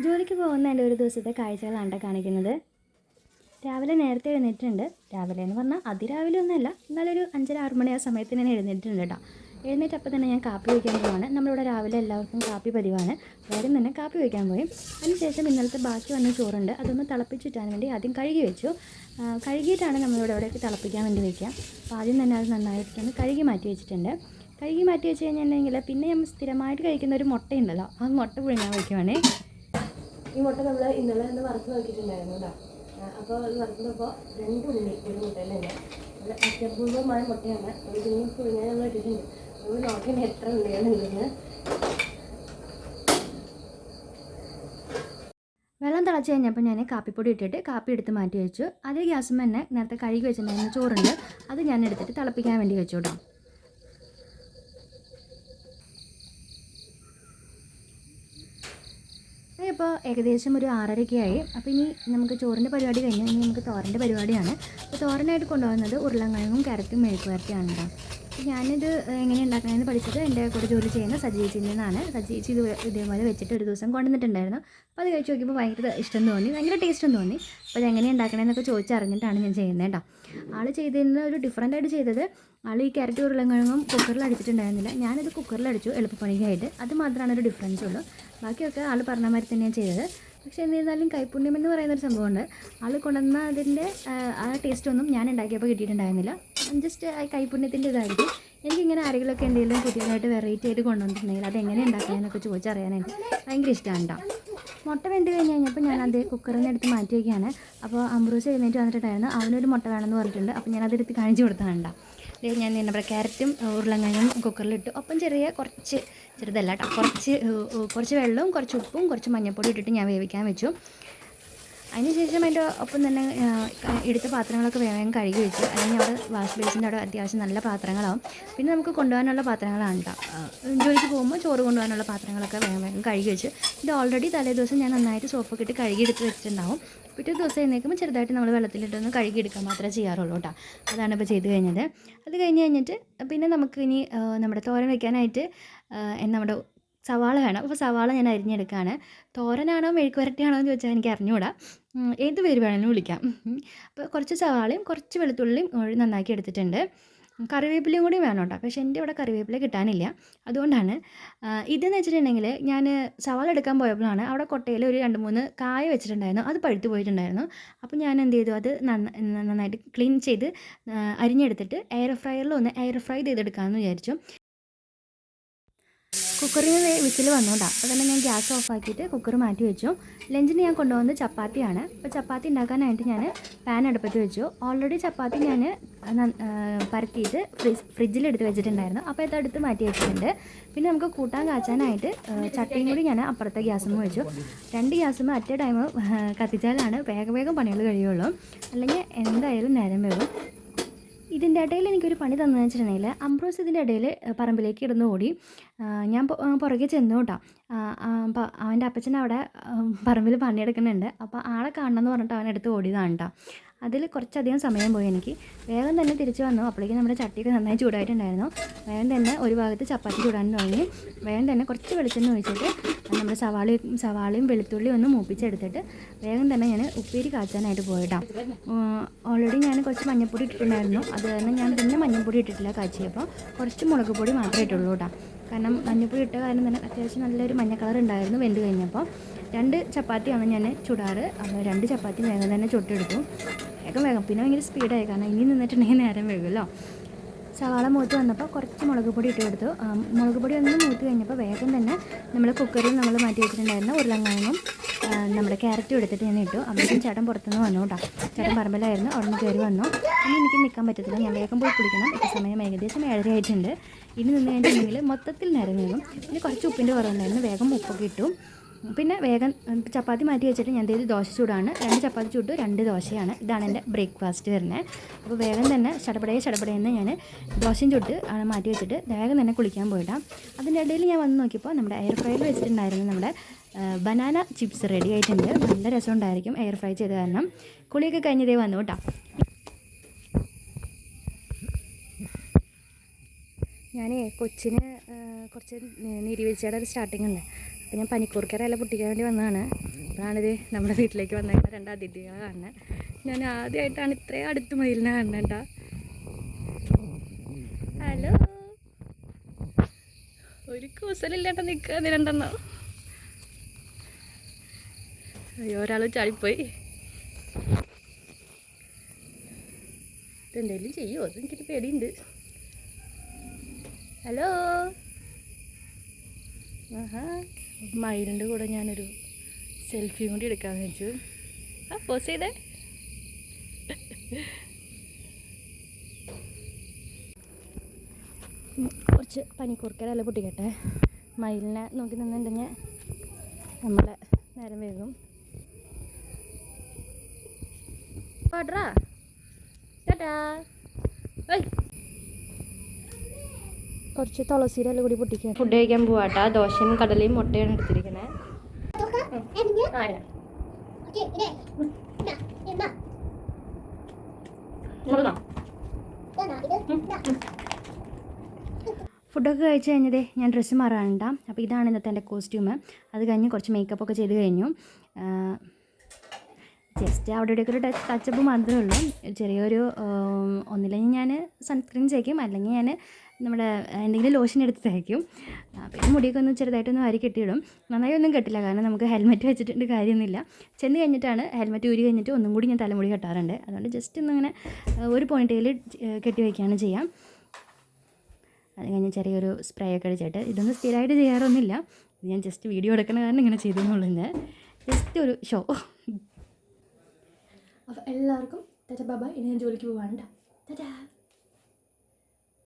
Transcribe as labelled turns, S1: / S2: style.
S1: ജോലിക്ക് പോകുന്ന എൻ്റെ ഒരു ദിവസത്തെ കാഴ്ചകളാണ് കാണിക്കുന്നത്. രാവിലെ നേരത്തെ എഴുന്നേറ്റിട്ടുണ്ട്. രാവിലെ എന്ന് പറഞ്ഞാൽ അതിരാവിലെ ഒന്നുമല്ല, എന്നാലൊരു 5:30-6 മണി ആ സമയത്ത് ഞാൻ എഴുന്നേറ്റിട്ടുണ്ട് കേട്ടോ. എഴുന്നേറ്റപ്പോൾ തന്നെ ഞാൻ കാപ്പി വയ്ക്കാൻ പോവാണ്. നമ്മളിവിടെ രാവിലെ എല്ലാവർക്കും കാപ്പി പതിവാണ്. വേഗം തന്നെ കാപ്പി വയ്ക്കാൻ പോയി. അതിനുശേഷം ഇന്നലത്തെ ബാക്കി വന്ന ചോറുണ്ട്, അതൊന്ന് തിളപ്പിച്ചിട്ടാൻ വേണ്ടി ആദ്യം കഴുകി വെച്ചു. കഴുകിയിട്ടാണ് നമ്മളിവിടെ ഇവിടേക്ക് തിളപ്പിക്കാൻ വേണ്ടി വയ്ക്കുക. അപ്പോൾ ആദ്യം തന്നെ അത് നന്നായിട്ടൊന്ന് കഴുകി മാറ്റി വെച്ചിട്ടുണ്ട്. കഴുകി മാറ്റി വെച്ച് കഴിഞ്ഞിട്ടുണ്ടെങ്കിൽ പിന്നെ നമ്മൾ സ്ഥിരമായിട്ട് കഴിക്കുന്ന ഒരു മുട്ടയുണ്ടല്ലോ, ആ മുട്ട പുഴുങ്ങാൻ വയ്ക്കുവാണേ. ഈ മുട്ട നമ്മൾ ഇന്നലെ ഒന്ന് വറുത്ത് നോക്കിയിട്ടുണ്ടായിരുന്നു കേട്ടോ. അപ്പോൾ അത് വറുത്തപ്പോൾ 2 ഉള്ളി ഒരു മുട്ടയിൽ തന്നെ നല്ല അത്യപൂർവമായ മുട്ടയാണ്. അത് പിന്നെ പുഴുങ്ങാൻ നമ്മൾ ഇട്ടിട്ടുണ്ട്. നമ്മൾ നോക്കാൻ എത്ര ഉള്ളികളുണ്ടെന്ന്. വെള്ളം തിളച്ച് കഴിഞ്ഞപ്പോൾ ഞാൻ കാപ്പിപ്പൊടി ഇട്ടിട്ട് കാപ്പി എടുത്ത് മാറ്റി വെച്ചു. അതേ ഗ്യാസും തന്നെ നേരത്തെ കഴുകി വെച്ചിട്ടുണ്ടായിരുന്ന ചോറുണ്ട്, അത് ഞാൻ എടുത്തിട്ട് തിളപ്പിക്കാൻ വേണ്ടി വെച്ചു കേട്ടോ. ഇപ്പോൾ ഏകദേശം ഒരു 6:30 ആയി. അപ്പോൾ ഇനി നമുക്ക് ചോറിൻ്റെ പരിപാടി കഴിഞ്ഞു. ഇനി നമുക്ക് തോരൻ്റെ പരിപാടിയാണ്. അപ്പോൾ തോരനായിട്ട് കൊണ്ടുപോകുന്നത് ഉരുളക്കിഴങ്ങും ക്യാരറ്റും മെഴുക്കുവരട്ടിയാണ് കേട്ടോ. അപ്പോൾ ഞാനിത് എങ്ങനെ ഉണ്ടാക്കണമെന്ന് പഠിച്ചത് എൻ്റെ കൂടെ ജോലി ചെയ്യുന്ന സജീച്ചിയിൽ നിന്നാണ്. സജീച്ചി ഇതേപോലെ വെച്ചിട്ട് ഒരു ദിവസം കൊണ്ടുവന്നിട്ടുണ്ടായിരുന്നു. അപ്പോൾ അത് കഴിച്ച് നോക്കിയപ്പോൾ ഭയങ്കര ഇഷ്ടം തോന്നി, ഭയങ്കര ടേസ്റ്റും തോന്നി. അപ്പോൾ അതെങ്ങനെയാണ് ഉണ്ടാക്കണമെന്നൊക്കെ ചോദിച്ചറിഞ്ഞിട്ടാണ് ഞാൻ ചെയ്യുന്നത് കേട്ടോ. ആൾ ചെയ്തതിന് ഒരു ഡിഫറൻ്റായിട്ട് ചെയ്തത്, ആൾ ഈ ക്യാരറ്റ് ഉരുളക്കിഴങ്ങും കുക്കറിൽ അടിച്ചിട്ടുണ്ടായിരുന്നില്ല. ഞാനിത് കുക്കറിലടിച്ചു എളുപ്പപ്പണിക്കായിട്ട്. അത് മാത്രമാണ് ഒരു ഡിഫറൻസ് ഉള്ളൂ. ബാക്കിയൊക്കെ ആൾ പറഞ്ഞ മാതിരി തന്നെയാണ് ചെയ്തത്. പക്ഷേ എന്നിരുന്നാലും കൈപ്പുണ്യം എന്ന് പറയുന്നൊരു സംഭവമുണ്ട്. ആൾ കൊണ്ടുവന്ന അതിൻ്റെ ആ ടേസ്റ്റൊന്നും ഞാൻ ഉണ്ടാക്കിയപ്പോൾ കിട്ടിയിട്ടുണ്ടായിരുന്നില്ല. ജസ്റ്റ് ആ കൈപ്പുണ്യത്തിൻ്റെ ഇതായിരിക്കും. എനിക്കിങ്ങനെ ആരെങ്കിലുമൊക്കെ എന്തെങ്കിലും പുതിയതായിട്ട് വെറൈറ്റി ആയിട്ട് കൊണ്ടുവന്നിട്ടുണ്ടെങ്കിൽ അതെങ്ങനെ ഉണ്ടാക്കാമെന്നൊക്കെ ചോദിച്ചറിയാനായിട്ട് ഭയങ്കര ഇഷ്ടമാണ് കേട്ടോ. മുട്ട വെന്ത് കഴിഞ്ഞപ്പോൾ ഞാൻ അത് കുക്കറിൽ നിന്ന് എടുത്ത് മാറ്റി വയ്ക്കുകയാണ്. അപ്പോൾ അമ്പ്രൂസ് എഴുന്നേറ്റ് വന്നിട്ടുണ്ടായിരുന്നു. അവനൊരു മുട്ട വേണമെന്ന് പറഞ്ഞിട്ടുണ്ട്. അപ്പോൾ ഞാനതെടുത്ത് കാണിച്ചു കൊടുത്തതാണ്. ഞാൻ നമ്മുടെ ക്യാരറ്റും ഉരുളക്കിഴങ്ങും കുക്കറിലിട്ട്, ഒപ്പം കുറച്ച് ചെറുതല്ല കേട്ടോ, കുറച്ച് വെള്ളവും കുറച്ച് ഉപ്പും കുറച്ച് മഞ്ഞൾപ്പൊടി ഇട്ടിട്ട് ഞാൻ വേവിക്കാൻ വെച്ചു. അതിനുശേഷം അതിൻ്റെ ഒപ്പം തന്നെ എടുത്ത പാത്രങ്ങളൊക്കെ വേഗം കഴുകി വെച്ചു. അല്ലെങ്കിൽ അവിടെ വാഷ് ബേസിൻ്റെ അവിടെ അത്യാവശ്യം നല്ല പാത്രങ്ങളാവും. പിന്നെ നമുക്ക് കൊണ്ടുപോകാനുള്ള പാത്രങ്ങളാണ് കേട്ടോ. ജോലിക്ക് പോകുമ്പോൾ ചോറ് കൊണ്ടുപോകാനുള്ള പാത്രങ്ങളൊക്കെ വേഗം കഴുകി വെച്ച്. ഇത് ഓൾറെഡി തലേ ദിവസം ഞാൻ നന്നായിട്ട് സോപ്പൊക്കെ ഇട്ട് കഴുകിയെടുത്ത് വെച്ചിട്ടുണ്ടാവും. പിറ്റേ ദിവസം എഴുന്നേൽക്കുമ്പോൾ ചെറുതായിട്ട് നമ്മൾ വെള്ളത്തിലിട്ടൊന്ന് കഴുകിയെടുക്കാൻ മാത്രമേ ചെയ്യാറുള്ളൂ കേട്ടോ. അതാണ് ഇപ്പോൾ ചെയ്ത് കഴിഞ്ഞത്. അത് കഴിഞ്ഞിട്ട് പിന്നെ നമുക്ക് ഇനി നമ്മുടെ തോരൻ വയ്ക്കാനായിട്ട് നമ്മുടെ സവാള വേണം. അപ്പോൾ സവാള ഞാൻ അരിഞ്ഞെടുക്കുകയാണ്. തോരനാണോ മെഴുക്കുവരട്ടിയാണോ എന്ന് ചോദിച്ചാൽ എനിക്ക് അറിഞ്ഞുകൂടാ, ഏത് പേര് വേണമെങ്കിലും വിളിക്കാം. അപ്പോൾ കുറച്ച് സവാളയും കുറച്ച് വെളുത്തുള്ളിയും നന്നാക്കി എടുത്തിട്ടുണ്ട്. കറിവേപ്പിലയും കൂടി വേണം കേട്ടോ. പക്ഷേ എൻ്റെ ഇവിടെ കറിവേപ്പില കിട്ടാനില്ല. അതുകൊണ്ടാണ് ഇതെന്ന് വെച്ചിട്ടുണ്ടെങ്കിൽ, ഞാൻ സവാള എടുക്കാൻ പോയപ്പോഴാണ് അവിടെ കൊട്ടയിൽ ഒരു 2-3 കായ വെച്ചിട്ടുണ്ടായിരുന്നു. അത് പഴുത്ത് പോയിട്ടുണ്ടായിരുന്നു. അപ്പോൾ ഞാൻ എന്ത് ചെയ്തു, അത് നന്നായിട്ട് ക്ലീൻ ചെയ്ത് അരിഞ്ഞെടുത്തിട്ട് എയർ ഫ്രയറിൽ ഒന്ന് എയർ ഫ്രൈ ചെയ്തെടുക്കാമെന്ന് വിചാരിച്ചു. കുക്കറിൽ വിസിൽ വന്നു കേട്ടോ. അപ്പോൾ തന്നെ ഞാൻ ഗ്യാസ് ഓഫാക്കിയിട്ട് കുക്കർ മാറ്റി വെച്ചു. ലഞ്ചിന് ഞാൻ കൊണ്ടുപോകുന്നത് ചപ്പാത്തിയാണ്. അപ്പോൾ ചപ്പാത്തി ഉണ്ടാക്കാനായിട്ട് ഞാൻ പാൻ അടുപ്പത്ത് വെച്ചു. ഓൾറെഡി ചപ്പാത്തി ഞാൻ പരത്തിയിട്ട് ഫ്രിഡ്ജിലെടുത്ത് വെച്ചിട്ടുണ്ടായിരുന്നു. അപ്പോൾ ഇതെടുത്ത് മാറ്റി വെച്ചിട്ടുണ്ട്. പിന്നെ നമുക്ക് കൂട്ടാൻ കാച്ചാനായിട്ട് ചട്ടിയും കൂടി ഞാൻ അപ്പുറത്തെ ഗ്യാസും വെച്ചു. 2 ഗ്യാസും അറ്റ് എ ടൈം കത്തിച്ചാലാണ് വേഗം പണികൾ കഴിയുള്ളൂ. അല്ലെങ്കിൽ എന്തായാലും നേരം വരും. ഇതിൻ്റെ ഇടയിൽ എനിക്കൊരു പണി തന്നു വെച്ചിട്ടുണ്ടെങ്കിൽ, അംബ്രോസ് ഇതിൻ്റെ ഇടയിൽ പറമ്പിലേക്ക് ഇടുന്ന ഓടി. ഞാൻ പുറകെ ചെന്നു കേട്ടോ. അവൻ്റെ അപ്പച്ചൻ അവിടെ പറമ്പിൽ പണിയെടുക്കുന്നുണ്ട്. അപ്പോൾ ആളെ കാണണമെന്ന് പറഞ്ഞിട്ട് അവനെടുത്ത് ഓടിയതാണ് കേട്ടോ. അതിൽ കുറച്ചധികം സമയം പോയി എനിക്ക്. വേഗം തന്നെ തിരിച്ച് വന്നു. അപ്പോഴേക്കും നമ്മുടെ ചട്ടിയൊക്കെ നന്നായി ചൂടായിട്ടുണ്ടായിരുന്നു. വേഗം തന്നെ ഒരു ഭാഗത്ത് ചപ്പാത്തി ചൂടാൻ തുടങ്ങി. വേഗം തന്നെ കുറച്ച് വെളിച്ചെണ്ണ ഒഴിച്ചിട്ട് നമ്മുടെ സവാളയും വെളുത്തുള്ളിയും ഒന്ന് മൂപ്പിച്ചെടുത്തിട്ട് വേഗം തന്നെ ഞാൻ ഉപ്പേരി കാച്ചാനായിട്ട് പോയിട്ടാണ്. ഓൾറെഡി ഞാൻ കുറച്ച് മഞ്ഞൾപ്പൊടി ഇട്ടിട്ടുണ്ടായിരുന്നു. അത് കാരണം ഞാൻ പിന്നെ മഞ്ഞൾപ്പൊടി ഇട്ടിട്ടില്ല. കാച്ചിയപ്പോൾ കുറച്ച് മുളക് പൊടി മാത്രമേ ഇട്ടുള്ളൂ കേട്ടോ. കാരണം മഞ്ഞൾപ്പൊടി ഇട്ട കാരണം തന്നെ അത്യാവശ്യം നല്ലൊരു മഞ്ഞ കളർ ഉണ്ടായിരുന്നു വെന്ത് കഴിഞ്ഞപ്പോൾ. 2 ചപ്പാത്തിയാണ് ഞാൻ ചുടാറ്. അപ്പോൾ 2 ചപ്പാത്തി വേഗം തന്നെ ചുട്ടെടുത്തു. വേഗം പിന്നെ ഭയങ്കര സ്പീഡായി, കാരണം ഇനി നിന്നിട്ടുണ്ടെങ്കിൽ നേരം വേഗമല്ലോ. സവാള മൂത്ത് വന്നപ്പോൾ കുറച്ച് മുളക് പൊടി ഇട്ട് കൊടുത്തു. മുളക് പൊടി ഒന്ന് മൂത്ത് കഴിഞ്ഞപ്പോൾ വേഗം തന്നെ നമ്മൾ കുക്കറിൽ നമ്മൾ മാറ്റി വെച്ചിട്ടുണ്ടായിരുന്ന ഉരുളക്കിഴങ്ങും നമ്മുടെ ക്യാരറ്റും എടുത്തിട്ട് ഞാൻ ഇട്ടു. അപ്പോഴേക്കും ചേട്ടൻ പുറത്തുനിന്ന് വന്നു കേട്ടോ. ചേട്ടൻ പറമ്പിലായിരുന്നു, അവിടെ നിന്ന് കയറി വന്നു. ഇനി എനിക്ക് നിൽക്കാൻ പറ്റത്തില്ല, ഞാൻ വേഗം പോയി കുളിക്കണം. ഇപ്പോൾ സമയം ഏകദേശം 7:30 ആയിട്ടുണ്ട്. ഇനി നിന്ന് കഴിഞ്ഞിട്ടുണ്ടെങ്കിൽ മൊത്തത്തിൽ നേരം വേഗം. പിന്നെ കുറച്ച് ഉപ്പിൻ്റെ കുറവുണ്ടായിരുന്നു, വേഗം ഉപ്പൊക്കെ ഇട്ടു. പിന്നെ വേഗം ചപ്പാത്തി മാറ്റി വെച്ചിട്ട് ഞാൻ ചെയ്ത് ദോശ ചൂടാണ്. 2 ചപ്പാത്തി ചുട്ടു, 2 ദോശയാണ്. ഇതാണ് എൻ്റെ ബ്രേക്ക്ഫാസ്റ്റ് വരുന്നത്. അപ്പോൾ വേഗം തന്നെ ചടപടയെന്ന് ഞാൻ ദോശയും ചുട്ട് മാറ്റി വെച്ചിട്ട് വേഗം തന്നെ കുളിക്കാൻ പോയിട്ടാണ്. അതിൻ്റെ ഇടയിൽ ഞാൻ വന്ന് നോക്കിയപ്പോൾ നമ്മുടെ എയർ ഫ്രൈയിൽ വെച്ചിട്ടുണ്ടായിരുന്നു നമ്മുടെ ബനാന ചിപ്സ് റെഡി ആയിട്ടുണ്ട്. നല്ല രസമുണ്ടായിരിക്കും എയർ ഫ്രൈ ചെയ്ത് കാരണം. കുളിയൊക്കെ കഴിഞ്ഞതേ വന്നു കേട്ടോ. ഞാൻ കൊച്ചിന് കുറച്ച് നീരിവീഴ്ചയുടെ ഒരു സ്റ്റാർട്ടിംഗ് ഉണ്ട്. അപ്പോൾ ഞാൻ പനിക്കൂർക്കയില പൊട്ടിക്കാൻ വേണ്ടി വന്നതാണ്. അപ്പോഴാണിത് നമ്മുടെ വീട്ടിലേക്ക് വന്നേക്കുന്ന 2 അതിഥികളെ കാണുന്നത്. ഞാൻ ആദ്യമായിട്ടാണ് ഇത്രയും അടുത്ത് മയിലിനെ കാണുന്നത് കേട്ടോ. ഹലോ, ഒരു കൂസലില്ലാണ്ട് നിൽക്കുക 2 അയ്യോ, ഒരാൾ ചാടിപ്പോയി. ഇതെന്തെങ്കിലും ചെയ്യുമോ? അത് എനിക്കൊരു പേടിയുണ്ട്. ഹലോ, ആഹാ, മയിലിൻ്റെ കൂടെ ഞാനൊരു സെൽഫിയും കൂടി എടുക്കാമെന്ന് വെച്ചു. പോസ് ചെയ്തേ. കുറച്ച് പനിക്കൂർക്കയില പൊട്ടിക്കട്ടെ. മയിലിനെ നോക്കി നിന്നിട്ടുണ്ടെങ്കിൽ നമ്മളെ നേരം വേഗം പാടാ. ടാറ്റാ. കുറച്ച് തുളസിയുടെ ഇല കൂടി പൊട്ടിക്കുക. ഫുഡ് കഴിക്കാൻ പോവാട്ടാ. ദോശയും കടലയും മുട്ടയാണ് എടുത്തിരിക്കണേ. ഫുഡൊക്കെ കഴിച്ച് കഴിഞ്ഞതേ ഞാൻ ഡ്രസ്സ് മാറാനുണ്ടാ. അപ്പോൾ ഇതാണ് ഇന്നത്തെ എൻ്റെ കോസ്റ്റ്യൂം. അത് കഴിഞ്ഞ് കുറച്ച് മേക്കപ്പൊക്കെ ചെയ്ത് കഴിഞ്ഞു. ജസ്റ്റ് അവിടെ ഇവിടെയൊക്കെ ഒരു ടച്ചപ്പ് മാത്രമേ ഉള്ളൂ. ചെറിയൊരു ഒന്നില്ലെങ്കിൽ ഞാൻ സൺസ്ക്രീൻ തേക്കും, അല്ലെങ്കിൽ ഞാൻ നമ്മുടെ എന്തെങ്കിലും ലോഷൻ എടുത്ത് തേക്കും. പിന്നെ മുടിയൊക്കെ ഒന്ന് ചെറുതായിട്ടൊന്ന് വാരി കെട്ടിയിടും. നന്നായി ഒന്നും കെട്ടില്ല, കാരണം നമുക്ക് ഹെൽമെറ്റ് വെച്ചിട്ടുണ്ട് കാര്യമൊന്നുമില്ല. ചെന്ന് കഴിഞ്ഞിട്ടാണ് ഹെൽമെറ്റ് ഊരി കഴിഞ്ഞിട്ട് ഒന്നും കൂടി ഞാൻ തലമുടി കെട്ടാറുണ്ട്. അതുകൊണ്ട് ജസ്റ്റ് ഒന്നിങ്ങനെ ഒരു പോയിന്റിൽ കെട്ടി വയ്ക്കുകയാണ് ചെയ്യാം. അത് കഴിഞ്ഞ് ചെറിയൊരു സ്പ്രേ ഒക്കെ അടിച്ചിട്ട്, ഇതൊന്നും സ്ഥിരമായിട്ട് ചെയ്യാറൊന്നുമില്ല, ഞാൻ ജസ്റ്റ് വീഡിയോ എടുക്കുന്ന കാരണം ഇങ്ങനെ ചെയ്തെന്നുള്ളൂ. ജസ്റ്റ് ഒരു ഷോ. അപ്പോൾ എല്ലാവർക്കും ടാറ്റാ ബൈ ബൈ. ഇനി ഞാൻ ജോലിക്ക് പോകാനുണ്ട്. ടാറ്റാ.